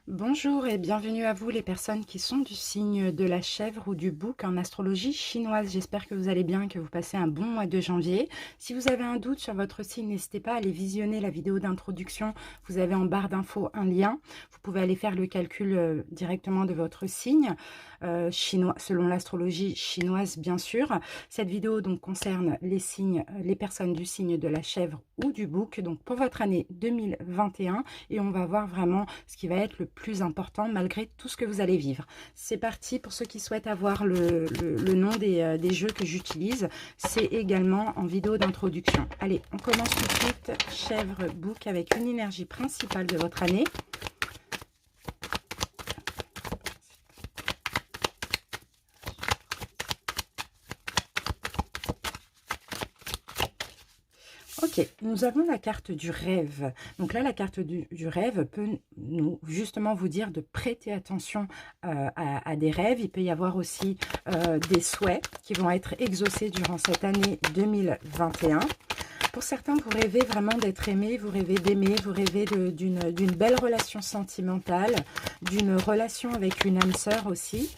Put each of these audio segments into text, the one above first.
Bonjour et bienvenue à vous les personnes qui sont du signe de la chèvre ou du bouc en astrologie chinoise. J'espère que vous allez bien, que vous passez un bon mois de janvier. Si vous avez un doute sur votre signe, n'hésitez pas à aller visionner la vidéo d'introduction. Vous avez en barre d'infos un lien. Vous pouvez aller faire le calcul directement de votre signe chinois, selon l'astrologie chinoise bien sûr. Cette vidéo donc concerne les signes, les personnes du signe de la chèvre ou du bouc, donc pour votre année 2021, et on va voir vraiment ce qui va être le plus important malgré tout ce que vous allez vivre. C'est parti pour ceux qui souhaitent avoir le nom des jeux que j'utilise. C'est également en vidéo d'introduction. Allez, on commence tout de suite. Chèvre, bouc avec une énergie principale de votre année. Ok, nous avons la carte du rêve. Donc là, la carte du rêve peut nous justement vous dire de prêter attention à des rêves. Il peut y avoir aussi des souhaits qui vont être exaucés durant cette année 2021. Pour certains, vous rêvez vraiment d'être aimé, vous rêvez d'aimer, vous rêvez d'une belle relation sentimentale, d'une relation avec une âme sœur aussi.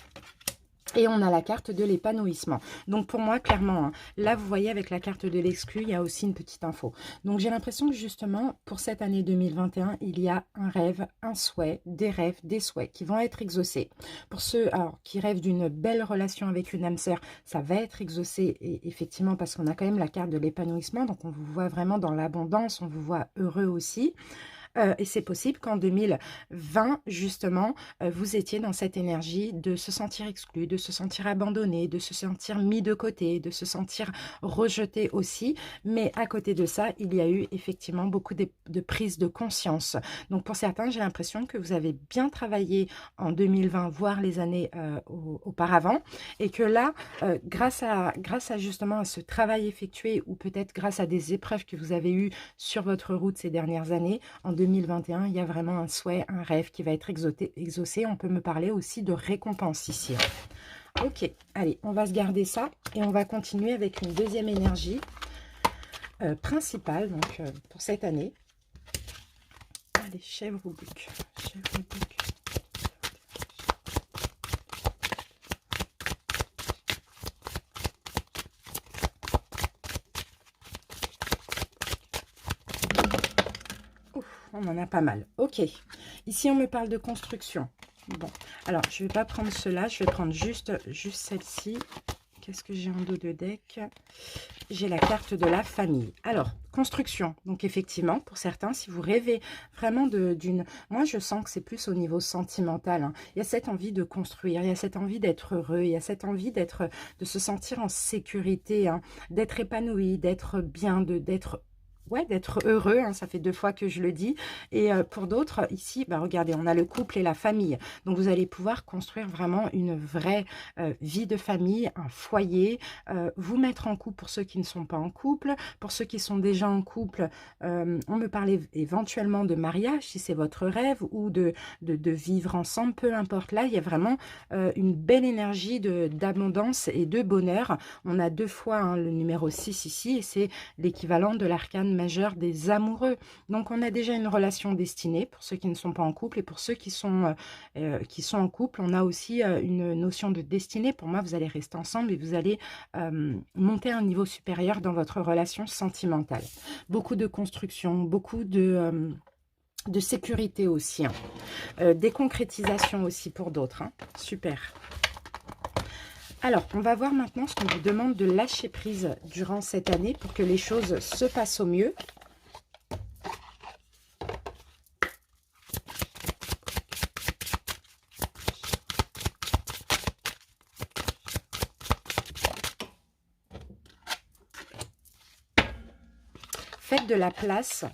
Et on a la carte de l'épanouissement. Donc pour moi, clairement, hein, là, vous voyez, avec la carte de l'exclu, il y a aussi une petite info. Donc j'ai l'impression que justement, pour cette année 2021, il y a un rêve, un souhait, des rêves, des souhaits qui vont être exaucés. Pour ceux qui rêvent d'une belle relation avec une âme sœur, ça va être exaucé, et effectivement, parce qu'on a quand même la carte de l'épanouissement. Donc on vous voit vraiment dans l'abondance, on vous voit heureux aussi. Et c'est possible qu'en 2020, justement, vous étiez dans cette énergie de se sentir exclu, de se sentir abandonné, de se sentir mis de côté, de se sentir rejeté aussi. Mais à côté de ça, il y a eu effectivement beaucoup de prise de conscience. Donc pour certains, j'ai l'impression que vous avez bien travaillé en 2020, voire les années auparavant. Et que là, grâce à justement à ce travail effectué, ou peut-être grâce à des épreuves que vous avez eues sur votre route ces dernières années, en 2021, il y a vraiment un souhait, un rêve qui va être exaucé. On peut me parler aussi de récompense ici. Ok, allez, on va se garder ça et on va continuer avec une deuxième énergie principale donc, pour cette année. Allez, chèvre ou bouc. Chèvre ou bouc. Ouf, on en a pas mal. Ok, ici on me parle de construction. Bon, alors je ne vais pas prendre cela, je vais prendre juste celle-ci. Qu'est-ce que j'ai en dos de deck? J'ai la carte de la famille. Alors, construction. Donc effectivement, pour certains, si vous rêvez vraiment d'une... Moi, je sens que c'est plus au niveau sentimental, hein. Il y a cette envie de construire, il y a cette envie d'être heureux, il y a cette envie de se sentir en sécurité, hein, d'être épanoui, d'être bien, d'être... Ouais, d'être heureux, hein, ça fait 2 fois que je le dis. Et pour d'autres, ici, bah, regardez, on a le couple et la famille. Donc, vous allez pouvoir construire vraiment une vraie vie de famille, un foyer, vous mettre en couple pour ceux qui ne sont pas en couple. Pour ceux qui sont déjà en couple, on me parlait éventuellement de mariage, si c'est votre rêve, ou de vivre ensemble, peu importe. Là, il y a vraiment une belle énergie d'abondance et de bonheur. On a 2 fois hein, le numéro 6 ici, et c'est l'équivalent de l'arcane majeur des amoureux. Donc, on a déjà une relation destinée pour ceux qui ne sont pas en couple, et pour ceux qui sont en couple, on a aussi une notion de destinée. Pour moi, vous allez rester ensemble et vous allez monter à un niveau supérieur dans votre relation sentimentale. Beaucoup de construction, beaucoup de sécurité aussi. Hein. Des concrétisations aussi pour d'autres. Hein. Super. Alors, on va voir maintenant ce qu'on vous demande de lâcher prise durant cette année pour que les choses se passent au mieux. Faites de la place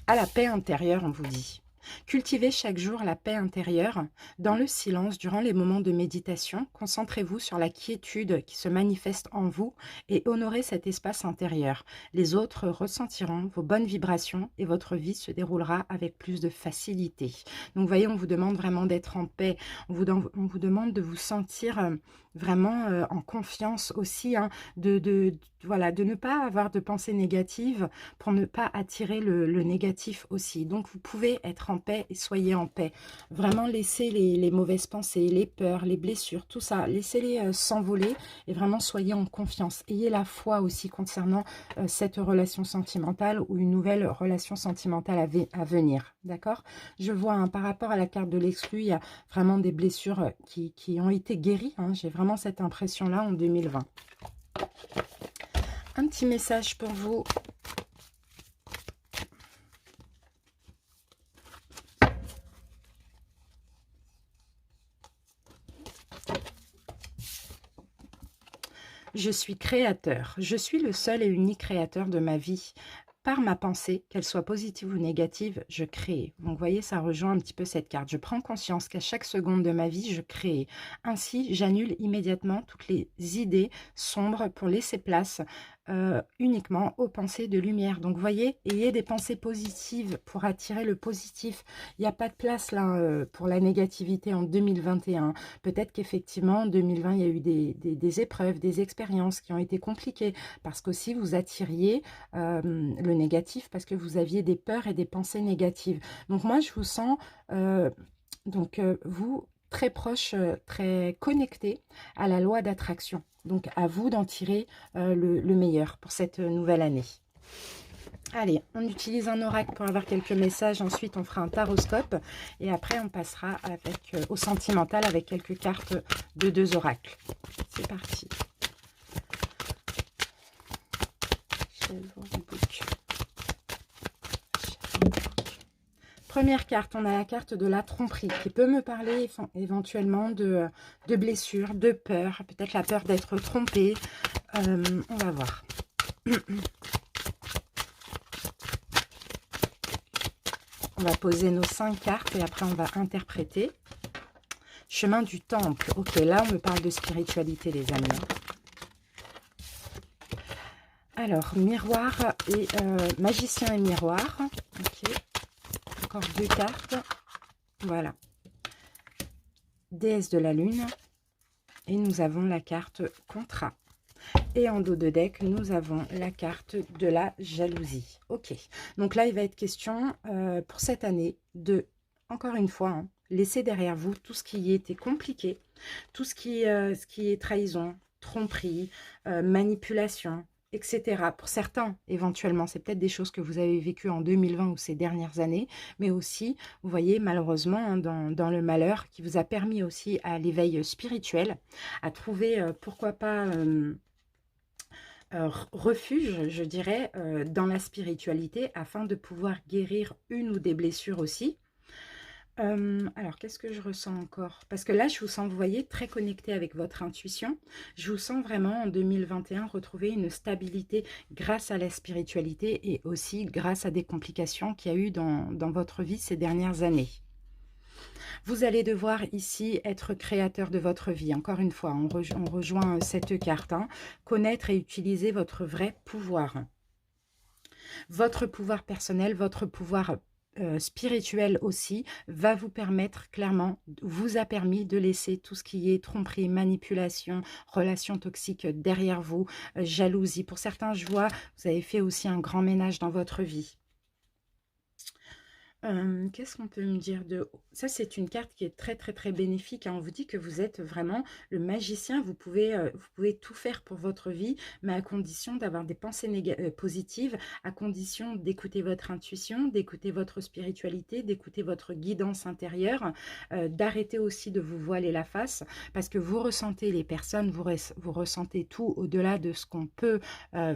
à la paix intérieure, on vous dit. Cultivez chaque jour la paix intérieure, Dans le silence, durant les moments de méditation, concentrez-vous sur la quiétude qui se manifeste en vous et honorez cet espace intérieur. Les autres ressentiront vos bonnes vibrations et votre vie se déroulera avec plus de facilité. Donc, vous voyez, on vous demande vraiment d'être en paix. On vous demande de vous sentir vraiment en confiance aussi, hein, voilà, de ne pas avoir de pensées négatives pour ne pas attirer le négatif aussi. Donc, vous pouvez être en paix et soyez en paix. Vraiment, laissez les mauvaises pensées, les peurs, les blessures, tout ça, laissez-les s'envoler et vraiment soyez en confiance. Ayez la foi aussi concernant cette relation sentimentale ou une nouvelle relation sentimentale à venir. D'accord? Je vois, hein, par rapport à la carte de l'exclu, il y a vraiment des blessures qui ont été guéries. Hein. J'ai vraiment cette impression-là en 2020. Un petit message pour vous. Je suis créateur. Je suis le seul et unique créateur de ma vie. Par ma pensée, qu'elle soit positive ou négative, je crée. Donc, vous voyez, ça rejoint un petit peu cette carte. Je prends conscience qu'à chaque seconde de ma vie, je crée. Ainsi, j'annule immédiatement toutes les idées sombres pour laisser place uniquement aux pensées de lumière. Donc, vous voyez, ayez des pensées positives pour attirer le positif. Il n'y a pas de place là pour la négativité en 2021. Peut-être qu'effectivement, en 2020, il y a eu des épreuves, des expériences qui ont été compliquées parce qu'aussi vous attiriez le négatif parce que vous aviez des peurs et des pensées négatives. Donc, moi, je vous sens, vous, très proche, très connecté à la loi d'attraction. Donc, à vous d'en tirer le meilleur pour cette nouvelle année. Allez, on utilise un oracle pour avoir quelques messages. Ensuite, on fera un taroscope. Et après, on passera avec, au sentimental avec quelques cartes de 2 oracles. C'est parti. Première carte, on a la carte de la tromperie qui peut me parler éventuellement de blessures, de peur, peut-être la peur d'être trompée. On va voir. On va poser nos 5 cartes et après on va interpréter. Chemin du temple. Ok, là on me parle de spiritualité les amis. Alors, miroir et magicien et miroir. Ok. Encore 2 cartes. Voilà. Déesse de la lune. Et nous avons la carte contrat. Et en dos de deck, nous avons la carte de la jalousie. Ok. Donc là, il va être question pour cette année de, encore une fois, hein, laisser derrière vous tout ce qui était compliqué, tout ce qui est trahison, tromperie, manipulation, etc. Pour certains, éventuellement, c'est peut-être des choses que vous avez vécues en 2020 ou ces dernières années, mais aussi, vous voyez, malheureusement, hein, dans le malheur, qui vous a permis aussi à l'éveil spirituel, à trouver, pourquoi pas, refuge, je dirais, dans la spiritualité, afin de pouvoir guérir une ou des blessures aussi. Alors, qu'est-ce que je ressens encore? Parce que là, je vous sens, vous voyez, très connecté avec votre intuition. Je vous sens vraiment en 2021 retrouver une stabilité grâce à la spiritualité et aussi grâce à des complications qu'il y a eu dans votre vie ces dernières années. Vous allez devoir ici être créateur de votre vie. Encore une fois, on rejoint cette carte. Hein. Connaître et utiliser votre vrai pouvoir. Votre pouvoir personnel, votre pouvoir spirituel aussi, va vous permettre clairement, vous a permis de laisser tout ce qui est tromperie, manipulation, relations toxiques derrière vous, jalousie. Pour certains, je vois, vous avez fait aussi un grand ménage dans votre vie. Qu'est-ce qu'on peut me dire de... Ça, c'est une carte qui est très, très, très bénéfique. Hein. On vous dit que vous êtes vraiment le magicien. Vous pouvez tout faire pour votre vie, mais à condition d'avoir des pensées positives, à condition d'écouter votre intuition, d'écouter votre spiritualité, d'écouter votre guidance intérieure, d'arrêter aussi de vous voiler la face, parce que vous ressentez les personnes, vous ressentez tout au-delà de ce qu'on peut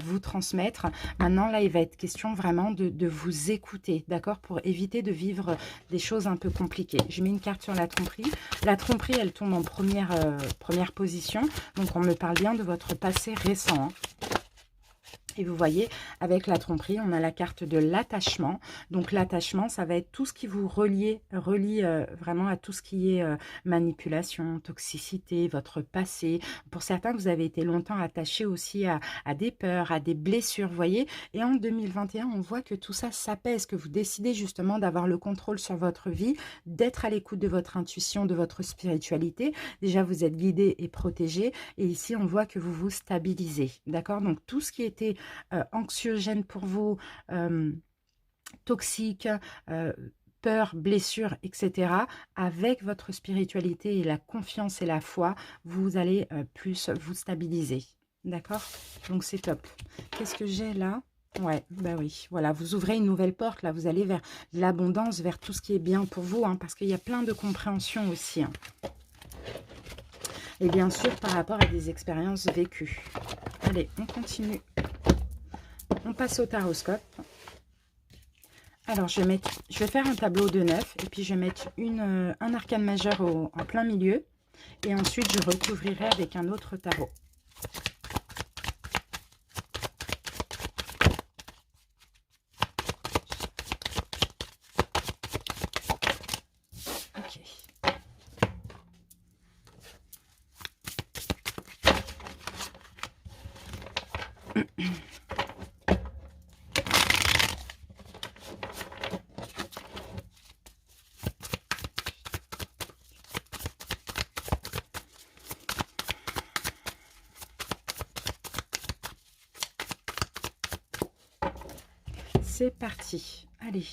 vous transmettre. Maintenant, là, il va être question vraiment de vous écouter, d'accord, pour éviter de vivre des choses un peu compliquées. Je mets une carte sur la tromperie. La tromperie, elle tombe en première position. Donc, on me parle bien de votre passé récent. Hein. Et vous voyez, avec la tromperie, on a la carte de l'attachement. Donc l'attachement, ça va être tout ce qui vous relie vraiment à tout ce qui est manipulation, toxicité, votre passé. Pour certains, vous avez été longtemps attaché aussi à des peurs, à des blessures, vous voyez. Et en 2021, on voit que tout ça s'apaise, que vous décidez justement d'avoir le contrôle sur votre vie, d'être à l'écoute de votre intuition, de votre spiritualité. Déjà, vous êtes guidé et protégé. Et ici, on voit que vous vous stabilisez. D'accord? Donc tout ce qui était anxiogène pour vous, toxique, peur, blessure, etc. Avec votre spiritualité et la confiance et la foi, vous allez plus vous stabiliser. D'accord? Donc c'est top. Qu'est-ce que j'ai là? Ouais, bah oui, voilà, vous ouvrez une nouvelle porte, là, vous allez vers l'abondance, vers tout ce qui est bien pour vous, hein, parce qu'il y a plein de compréhension aussi. Hein. Et bien sûr, par rapport à des expériences vécues. Allez, on continue. On passe au taroscope. Alors, je vais faire un tableau de 9 et puis je vais mettre un arcane majeur en plein milieu. Et ensuite, je recouvrirai avec un autre tarot. Ok. C'est parti. Allez.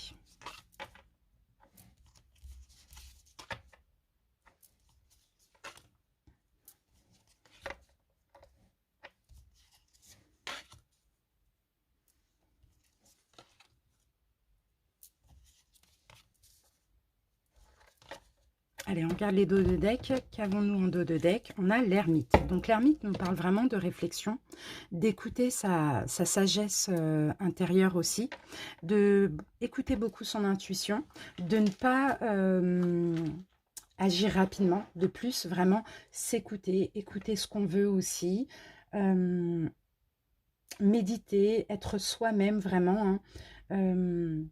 Allez, on regarde les dos de deck. Qu'avons-nous en dos de deck? On a l'ermite. Donc l'ermite nous parle vraiment de réflexion, d'écouter sa sagesse intérieure aussi, de écouter beaucoup son intuition, de ne pas agir rapidement, de plus vraiment s'écouter, écouter ce qu'on veut aussi, méditer, être soi-même vraiment, hein.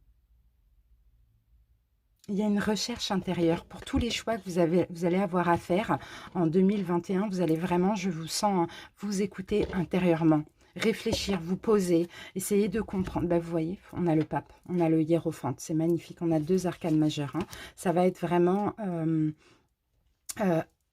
Il y a une recherche intérieure pour tous les choix que vous allez avoir à faire en 2021. Vous allez vraiment, je vous sens, hein, vous écouter intérieurement, réfléchir, vous poser, essayer de comprendre. Ben, vous voyez, on a le pape, on a le hiérophante, c'est magnifique. On a deux arcanes majeurs. Hein. Ça va être vraiment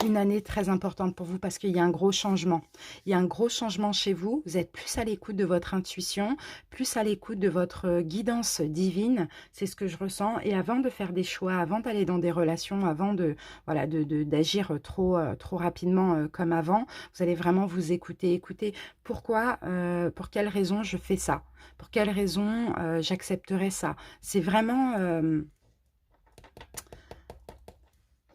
une année très importante pour vous parce qu'il y a un gros changement. Il y a un gros changement chez vous. Vous êtes plus à l'écoute de votre intuition, plus à l'écoute de votre guidance divine. C'est ce que je ressens. Et avant de faire des choix, avant d'aller dans des relations, avant de voilà d'agir trop rapidement comme avant, vous allez vraiment vous écouter. Écouter pourquoi, pour quelle raison je fais ça, pour quelle raison j'accepterai ça. C'est vraiment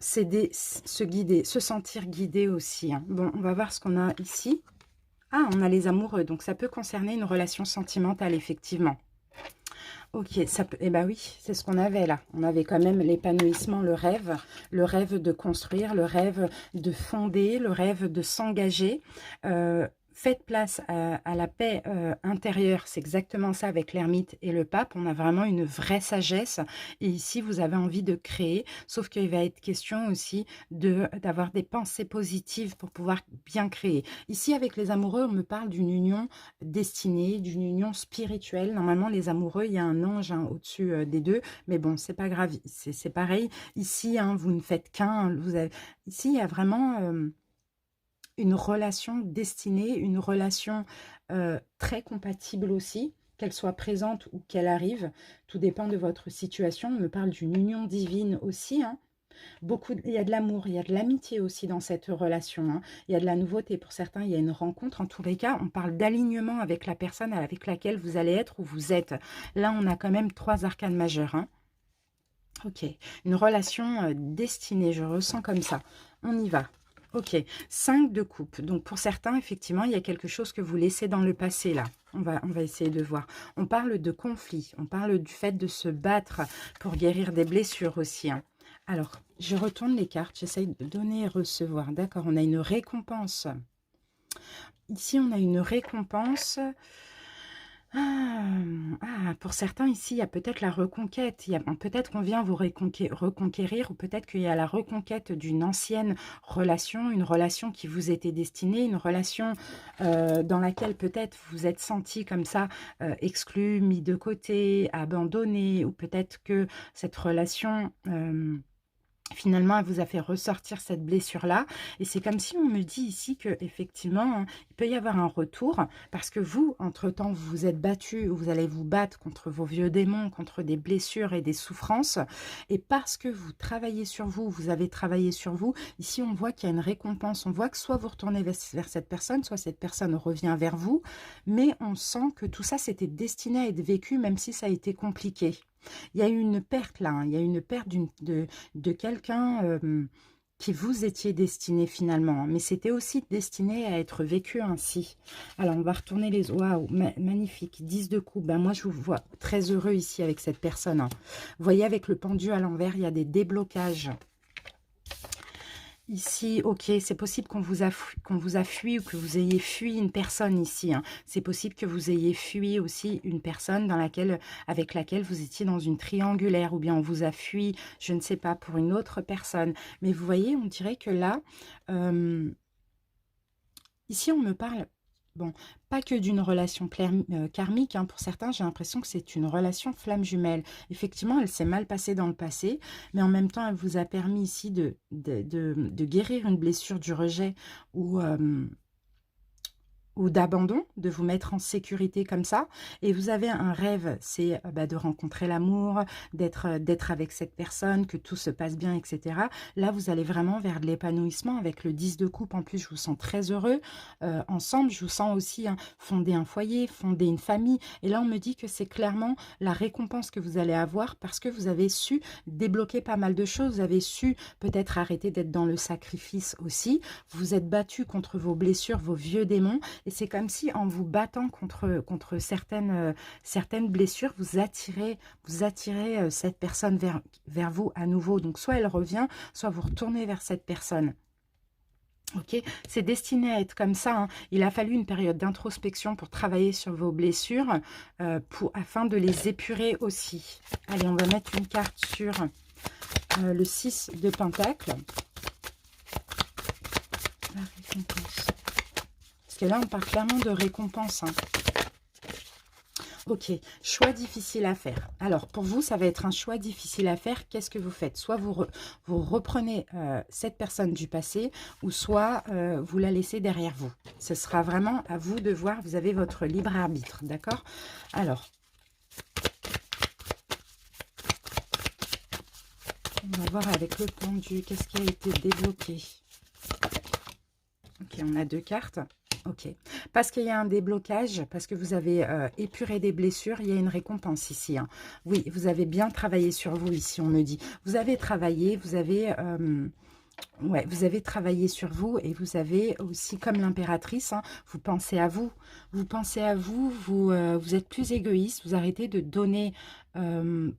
se guider, se sentir guidé aussi. Hein. Bon, on va voir ce qu'on a ici. Ah, on a les amoureux, donc ça peut concerner une relation sentimentale, effectivement. Ok, ça peut, eh ben oui, c'est ce qu'on avait là. On avait quand même l'épanouissement, le rêve de construire, le rêve de fonder, le rêve de s'engager. Faites place à la paix intérieure, c'est exactement ça avec l'ermite et le pape. On a vraiment une vraie sagesse. Et ici, vous avez envie de créer, sauf qu'il va être question aussi d'avoir des pensées positives pour pouvoir bien créer. Ici, avec les amoureux, on me parle d'une union destinée, d'une union spirituelle. Normalement, les amoureux, il y a un ange hein, au-dessus des deux, mais bon, c'est pas grave, c'est pareil. Ici, hein, vous ne faites qu'un. Ici, il y a vraiment une relation destinée, une relation très compatible aussi, qu'elle soit présente ou qu'elle arrive. Tout dépend de votre situation. On me parle d'une union divine aussi, hein. Il y a de l'amour, il y a de l'amitié aussi dans cette relation. Hein. Il y a de la nouveauté. Pour certains, il y a une rencontre. En tous les cas, on parle d'alignement avec la personne avec laquelle vous allez être ou vous êtes. Là, on a quand même 3 arcanes majeures. Hein. Ok, une relation destinée, je ressens comme ça. On y va. Ok, 5 de coupe. Donc, pour certains, effectivement, il y a quelque chose que vous laissez dans le passé, là. On va essayer de voir. On parle de conflit. On parle du fait de se battre pour guérir des blessures aussi. Hein. Alors, je retourne les cartes. J'essaye de donner et recevoir. D'accord, on a une récompense. Ici, on a une récompense. Pour certains ici, il y a peut-être la reconquête. Peut-être qu'on vient vous reconquérir ou peut-être qu'il y a la reconquête d'une ancienne relation, une relation qui vous était destinée, une relation dans laquelle peut-être vous êtes senti comme ça, exclu, mis de côté, abandonné, ou peut-être que cette relation... finalement, elle vous a fait ressortir cette blessure-là. Et c'est comme si on me dit ici que effectivement, hein, il peut y avoir un retour parce que vous, entre-temps, vous vous êtes battu, vous allez vous battre contre vos vieux démons, contre des blessures et des souffrances. Et parce que vous travaillez sur vous, vous avez travaillé sur vous, ici, on voit qu'il y a une récompense. On voit que soit vous retournez vers cette personne, soit cette personne revient vers vous. Mais on sent que tout ça, c'était destiné à être vécu, même si ça a été compliqué. Il y a eu une perte là, hein. Il y a eu une perte de quelqu'un qui vous étiez destiné finalement, hein. Mais c'était aussi destiné à être vécu ainsi. Alors, on va retourner les... Waouh, magnifique, 10 de coupe. Ben, moi, je vous vois très heureux ici avec cette personne, hein. Vous voyez, avec le pendu à l'envers, il y a des déblocages. Ici, ok, c'est possible qu'on vous a fui ou que vous ayez fui une personne ici, hein. C'est possible que vous ayez fui aussi une personne avec laquelle vous étiez dans une triangulaire ou bien on vous a fui, je ne sais pas, pour une autre personne. Mais vous voyez, on dirait que là, euh, ici on me parle, bon, pas que d'une relation karmique, hein. Pour certains, j'ai l'impression que c'est une relation flamme jumelle. Effectivement, elle s'est mal passée dans le passé, mais en même temps, elle vous a permis ici de guérir une blessure du rejet ou d'abandon, de vous mettre en sécurité comme ça. Et vous avez un rêve, c'est de rencontrer l'amour, d'être avec cette personne, que tout se passe bien, etc. Là, vous allez vraiment vers de l'épanouissement avec le 10 de coupe. En plus, je vous sens très heureux. Ensemble, je vous sens aussi, hein, fonder un foyer, fonder une famille. Et là, on me dit que c'est clairement la récompense que vous allez avoir parce que vous avez su débloquer pas mal de choses. Vous avez su peut-être arrêter d'être dans le sacrifice aussi. Vous vous êtes battu contre vos blessures, vos vieux démons. Et c'est comme si en vous battant contre certaines blessures, vous attirez cette personne vers vous à nouveau. Donc soit elle revient, soit vous retournez vers cette personne. Ok, c'est destiné à être comme ça, hein. Il a fallu une période d'introspection pour travailler sur vos blessures, afin de les épurer aussi. Allez, on va mettre une carte sur le 6 de Pentacle. La récompense. Parce que là, on parle clairement de récompense, hein. Ok, choix difficile à faire. Alors, pour vous, ça va être un choix difficile à faire. Qu'est-ce que vous faites? Soit vous reprenez cette personne du passé, ou soit vous la laissez derrière vous. Ce sera vraiment à vous de voir. Vous avez votre libre arbitre, d'accord? Alors, on va voir avec le pendu, qu'est-ce qui a été débloqué? Ok, on a deux cartes. Ok, parce qu'il y a un déblocage, parce que vous avez épuré des blessures, il y a une récompense ici, hein. Oui, vous avez bien travaillé sur vous ici, on me dit. Vous avez travaillé, ouais, vous avez travaillé sur vous et vous avez aussi, comme l'impératrice, hein, vous pensez à vous. Vous pensez à vous, vous êtes plus égoïste, vous arrêtez de donner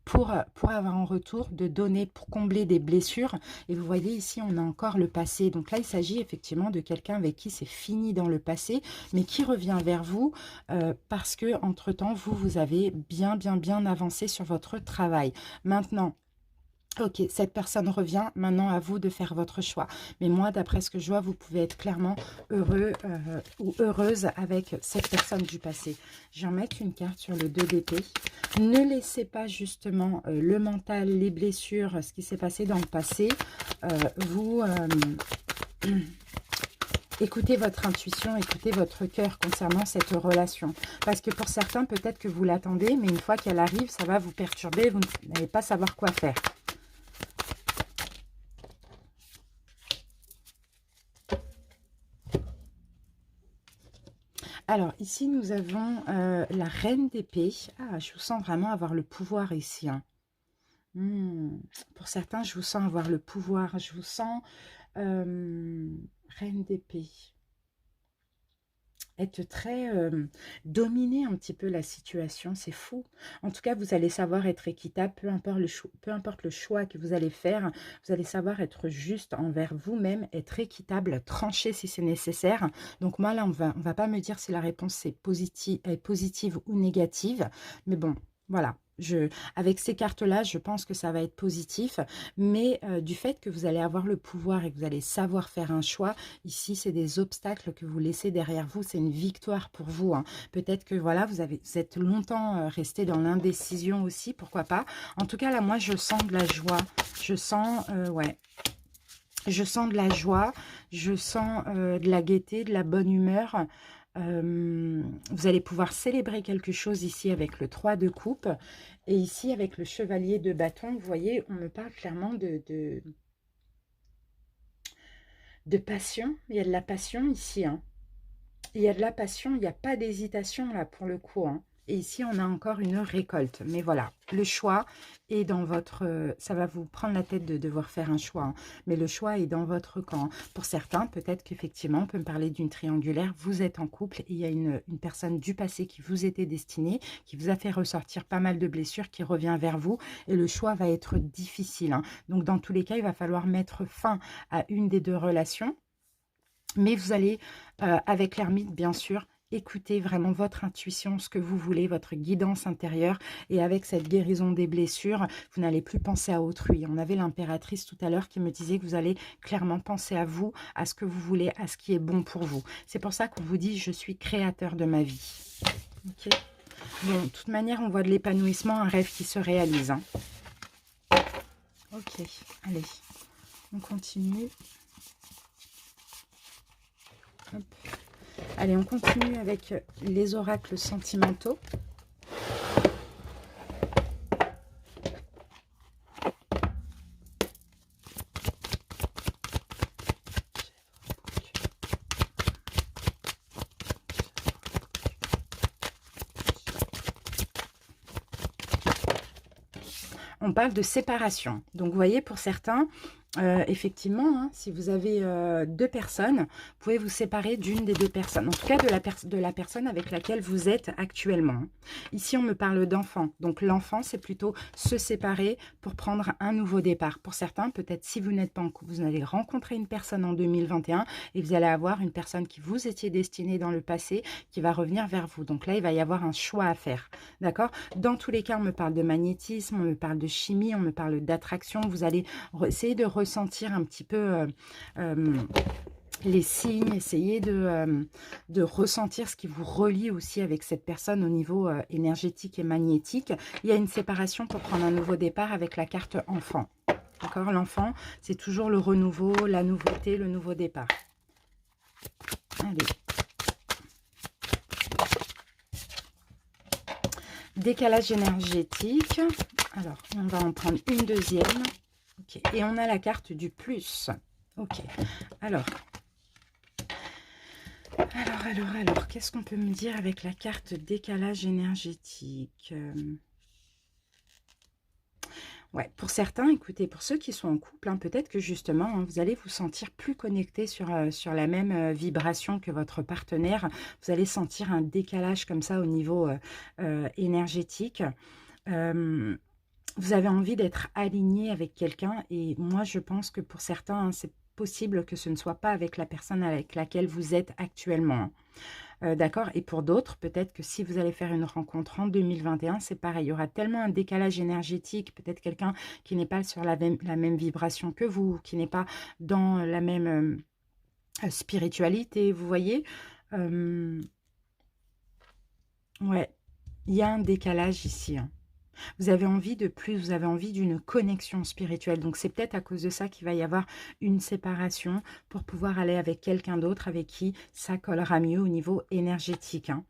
pour avoir en retour, de donner pour combler des blessures. Et vous voyez ici, on a encore le passé. Donc là, il s'agit effectivement de quelqu'un avec qui c'est fini dans le passé, mais qui revient vers vous parce que, entre-temps, vous avez bien avancé sur votre travail. Maintenant, ok, cette personne revient, maintenant à vous de faire votre choix. Mais moi, d'après ce que je vois, vous pouvez être clairement heureux ou heureuse avec cette personne du passé. Je vais en mettre une carte sur le 2 d'épée. Ne laissez pas justement le mental, les blessures, ce qui s'est passé dans le passé, vous... écoutez votre intuition, écoutez votre cœur concernant cette relation. Parce que pour certains, peut-être que vous l'attendez, mais une fois qu'elle arrive, ça va vous perturber, vous n'allez pas savoir quoi faire. Alors, ici, nous avons la reine d'épée. Ah, je vous sens vraiment avoir le pouvoir ici, hein. Pour certains, je vous sens avoir le pouvoir. Je vous sens reine d'épée. être très dominer un petit peu la situation, c'est fou. En tout cas, vous allez savoir être équitable, peu importe le choix que vous allez faire, vous allez savoir être juste envers vous-même, être équitable, trancher si c'est nécessaire. Donc moi, là, on va pas me dire si la réponse est positive ou négative, mais bon, voilà. Avec ces cartes-là, je pense que ça va être positif, mais du fait que vous allez avoir le pouvoir et que vous allez savoir faire un choix, ici, c'est des obstacles que vous laissez derrière vous. C'est une victoire pour vous, hein. Peut-être que voilà, vous êtes longtemps resté dans l'indécision aussi, pourquoi pas. En tout cas, là, moi, je sens de la joie. Je sens, ouais, je sens de la joie. Je sens de la gaieté, de la bonne humeur. Vous allez pouvoir célébrer quelque chose ici avec le 3 de coupe. Et ici, avec le chevalier de bâton, vous voyez, on me parle clairement de passion. Il y a de la passion ici, hein. Il y a de la passion, il n'y a pas d'hésitation là pour le coup, hein. Et ici, on a encore une récolte. Mais voilà, le choix est dans votre... ça va vous prendre la tête de devoir faire un choix, hein. Mais le choix est dans votre camp. Pour certains, peut-être qu'effectivement, on peut me parler d'une triangulaire. Vous êtes en couple et il y a une personne du passé qui vous était destinée, qui vous a fait ressortir pas mal de blessures, qui revient vers vous. Et le choix va être difficile, hein. Donc, dans tous les cas, il va falloir mettre fin à une des deux relations. Mais vous allez, avec l'ermite, bien sûr, écouter vraiment votre intuition, ce que vous voulez, votre guidance intérieure. Et avec cette guérison des blessures, vous n'allez plus penser à autrui. On avait l'impératrice tout à l'heure qui me disait que vous allez clairement penser à vous, à ce que vous voulez, à ce qui est bon pour vous. C'est pour ça qu'on vous dit « je suis créateur de ma vie ». Ok. Bon, de toute manière, on voit de l'épanouissement, un rêve qui se réalise, hein. Ok, allez, on continue. Hop. Allez, on continue avec les oracles sentimentaux. On parle de séparation. Donc, vous voyez, pour certains, effectivement, hein, si vous avez deux personnes, vous pouvez vous séparer d'une des deux personnes. En tout cas, de la personne avec laquelle vous êtes actuellement. Ici, on me parle d'enfant. Donc, l'enfant, c'est plutôt se séparer pour prendre un nouveau départ. Pour certains, peut-être si vous n'êtes pas en couple, vous allez rencontrer une personne en 2021 et vous allez avoir une personne qui vous étiez destinée dans le passé qui va revenir vers vous. Donc là, il va y avoir un choix à faire. D'accord? Dans tous les cas, on me parle de magnétisme, on me parle de chimie, on me parle d'attraction. Vous allez essayer de ressentir un petit peu les signes, essayer de ressentir ce qui vous relie aussi avec cette personne au niveau énergétique et magnétique. Il y a une séparation pour prendre un nouveau départ avec la carte enfant. D'accord? L'enfant, c'est toujours le renouveau, la nouveauté, le nouveau départ. Allez. Décalage énergétique. Alors, on va en prendre une deuxième. Ok. Et on a la carte du plus. Ok. Alors, qu'est-ce qu'on peut me dire avec la carte décalage énergétique? Ouais, pour certains, écoutez, pour ceux qui sont en couple, hein, peut-être que justement, hein, vous allez vous sentir plus connecté sur la même vibration que votre partenaire. Vous allez sentir un décalage comme ça au niveau énergétique. Vous avez envie d'être aligné avec quelqu'un et moi, je pense que pour certains, hein, c'est possible que ce ne soit pas avec la personne avec laquelle vous êtes actuellement. D'accord. Et pour d'autres, peut-être que si vous allez faire une rencontre en 2021, c'est pareil. Il y aura tellement un décalage énergétique, peut-être quelqu'un qui n'est pas sur la même vibration que vous, qui n'est pas dans la même spiritualité, vous voyez. Ouais, il y a un décalage ici, hein. Vous avez envie de plus, vous avez envie d'une connexion spirituelle. Donc, c'est peut-être à cause de ça qu'il va y avoir une séparation pour pouvoir aller avec quelqu'un d'autre avec qui ça collera mieux au niveau énergétique, hein.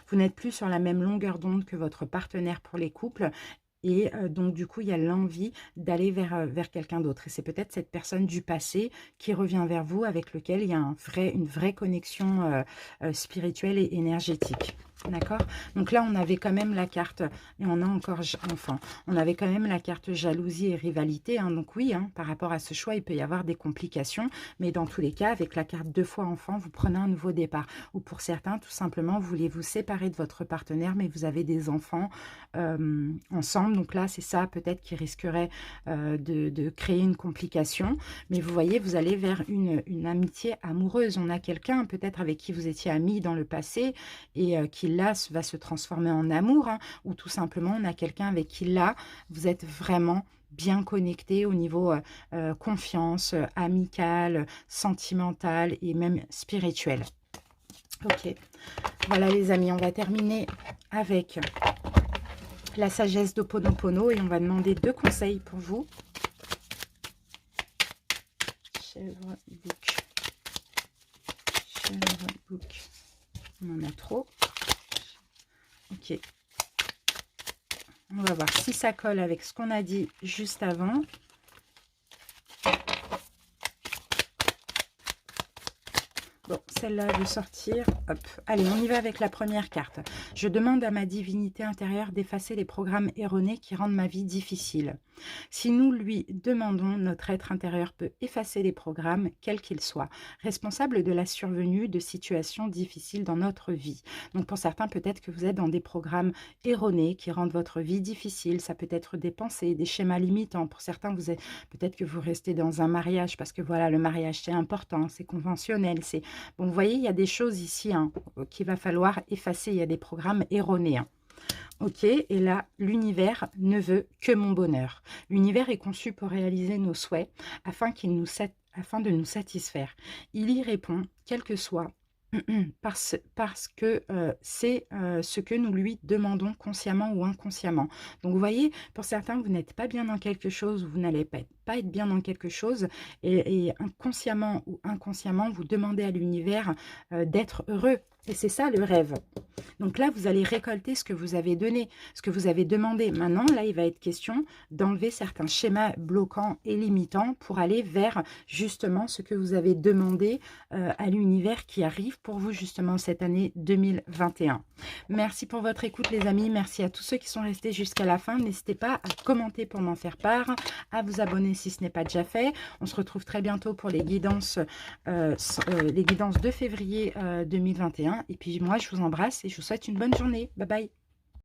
Vous n'êtes plus sur la même longueur d'onde que votre partenaire pour les couples. Et donc, du coup, il y a l'envie d'aller vers quelqu'un d'autre. Et c'est peut-être cette personne du passé qui revient vers vous, avec lequel il y a une vraie connexion spirituelle et énergétique. D'accord? Donc là, on avait quand même la carte, et on a encore enfant, on avait quand même la carte jalousie et rivalité. Hein, donc oui, hein, par rapport à ce choix, il peut y avoir des complications. Mais dans tous les cas, avec la carte 2 fois enfant, vous prenez un nouveau départ. Ou pour certains, tout simplement, vous voulez vous séparer de votre partenaire, mais vous avez des enfants ensemble. Donc là, c'est ça peut-être qui risquerait de créer une complication. Mais vous voyez, vous allez vers une amitié amoureuse. On a quelqu'un peut-être avec qui vous étiez amis dans le passé et qui là va se transformer en amour, hein, ou tout simplement on a quelqu'un avec qui là vous êtes vraiment bien connecté au niveau confiance, amicale, sentimentale et même spirituelle. Ok, voilà les amis, on va terminer avec la sagesse d'Ho'oponopono et on va demander 2 conseils pour vous. Chèvre, bouc. Chèvre, bouc. On en a trop. Ok. On va voir si ça colle avec ce qu'on a dit juste avant. Bon, celle-là veut sortir. Hop. Allez, on y va avec la première carte. Je demande à ma divinité intérieure d'effacer les programmes erronés qui rendent ma vie difficile. Si nous lui demandons, notre être intérieur peut effacer les programmes, quels qu'ils soient, responsables de la survenue de situations difficiles dans notre vie. Donc pour certains, peut-être que vous êtes dans des programmes erronés qui rendent votre vie difficile. Ça peut être des pensées, des schémas limitants. Pour certains, vous êtes peut-être que vous restez dans un mariage parce que voilà, le mariage c'est important, c'est conventionnel. C'est bon, vous voyez, il y a des choses ici hein, qu'il va falloir effacer. Il y a des programmes erronés. Hein. Ok, et là, l'univers ne veut que mon bonheur. L'univers est conçu pour réaliser nos souhaits afin de nous satisfaire. Il y répond, quel que soit, parce que c'est ce que nous lui demandons consciemment ou inconsciemment. Donc, vous voyez, pour certains, vous n'êtes pas bien dans quelque chose, vous n'allez pas être bien dans quelque chose, et consciemment ou inconsciemment, vous demandez à l'univers d'être heureux. Et c'est ça le rêve. Donc là, vous allez récolter ce que vous avez donné, ce que vous avez demandé. Maintenant, là, il va être question d'enlever certains schémas bloquants et limitants pour aller vers justement ce que vous avez demandé à l'univers qui arrive pour vous justement cette année 2021. Merci pour votre écoute les amis. Merci à tous ceux qui sont restés jusqu'à la fin. N'hésitez pas à commenter pour m'en faire part, à vous abonner si ce n'est pas déjà fait. On se retrouve très bientôt pour les guidances de février 2021. Et puis moi, je vous embrasse et je vous souhaite une bonne journée. Bye bye.